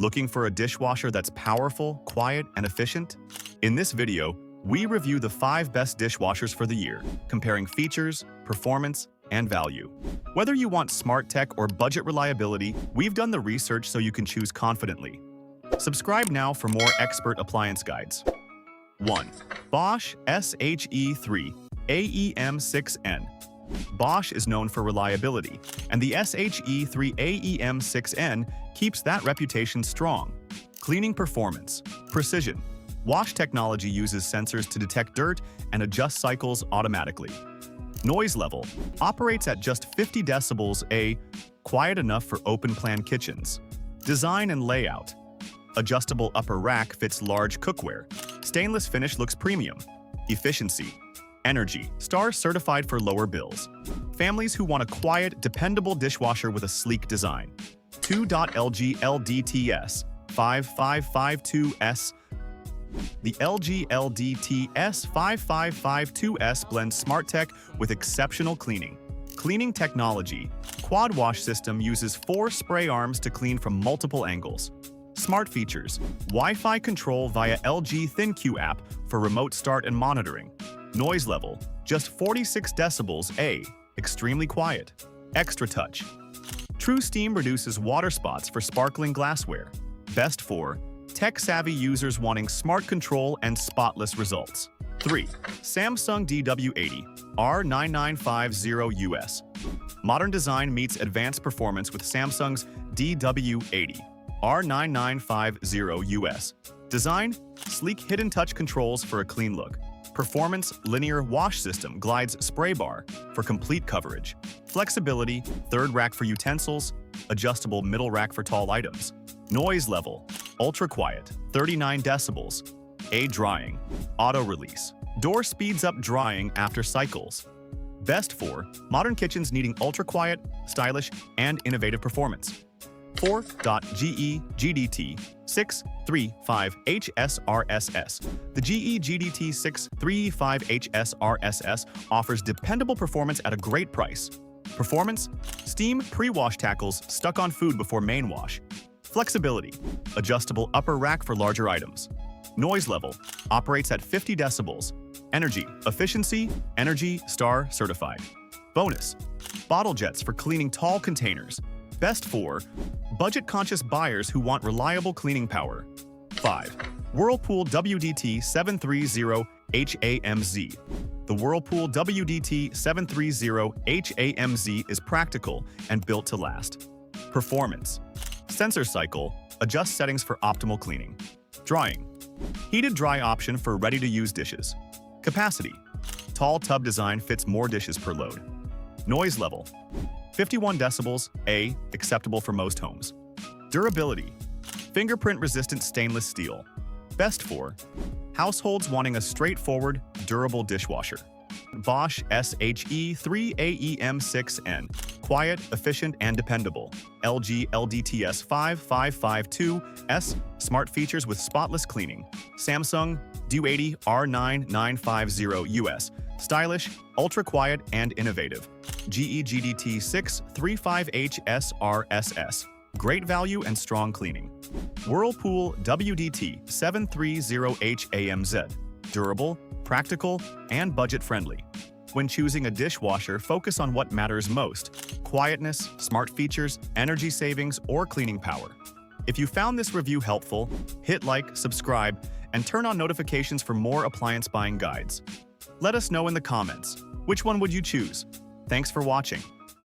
Looking for a dishwasher that's powerful, quiet, and efficient? In this video, we review the 5 best dishwashers for the year, comparing features, performance, and value. Whether you want smart tech or budget reliability, we've done the research so you can choose confidently. Subscribe now for more expert appliance guides. 1. Bosch SHE3AEM6N. Bosch is known for reliability, and the SHE3AEM6N keeps that reputation strong. Cleaning performance, precision. Wash technology uses sensors to detect dirt and adjust cycles automatically. Noise level, operates at just 50 decibels A, quiet enough for open-plan kitchens. Design and layout. Adjustable upper rack fits large cookware. Stainless finish looks premium. Efficiency. Energy, star certified for lower bills. Families who want a quiet, dependable dishwasher with a sleek design. 2.LG LDTS5552S. The LG LDTS5552S blends smart tech with exceptional cleaning. Cleaning technology. Quad wash system uses 4 spray arms to clean from multiple angles. Smart features. Wi-Fi control via LG ThinQ app for remote start and monitoring. Noise level, just 46 decibels A, extremely quiet. Extra touch. True Steam reduces water spots for sparkling glassware. Best for tech-savvy users wanting smart control and spotless results. 3. Samsung DW80R9950US. Modern design meets advanced performance with Samsung's DW80R9950US. Design, sleek hidden touch controls for a clean look. Performance, linear wash system glides spray bar for complete coverage. Flexibility, third rack for utensils, adjustable middle rack for tall items. Noise level, ultra quiet, 39 decibels. A drying, auto release. Door speeds up drying after cycles. Best for modern kitchens needing ultra quiet, stylish, and innovative performance. 4.GE GDT635HSRSS. The GE GDT635HSRSS offers dependable performance at a great price. Performance, steam pre-wash tackles stuck on food before main wash. Flexibility, adjustable upper rack for larger items. Noise level, operates at 50 decibels. Energy, efficiency, Energy Star certified. Bonus, bottle jets for cleaning tall containers. Best for budget-conscious buyers who want reliable cleaning power. 5. Whirlpool WDT730HAMZ. The Whirlpool WDT730HAMZ is practical and built to last. Performance. Sensor cycle, adjust settings for optimal cleaning. Drying. Heated dry option for ready-to-use dishes. Capacity. Tall tub design fits more dishes per load. Noise level. 51 decibels A, acceptable for most homes. Durability. Fingerprint-resistant stainless steel. Best for households wanting a straightforward, durable dishwasher. Bosch SHE3AEM6N. Quiet, efficient, and dependable. LG LDTS5552S. Smart features with spotless cleaning. Samsung DW80R9950US. Stylish, ultra-quiet, and innovative. GE GDT635HSRSS. Great value and strong cleaning. Whirlpool WDT730HAMZ. Durable, practical, and budget-friendly. When choosing a dishwasher, focus on what matters most: quietness, smart features, energy savings, or cleaning power. If you found this review helpful, hit like, subscribe, and turn on notifications for more appliance buying guides. Let us know in the comments, which one would you choose? Thanks for watching.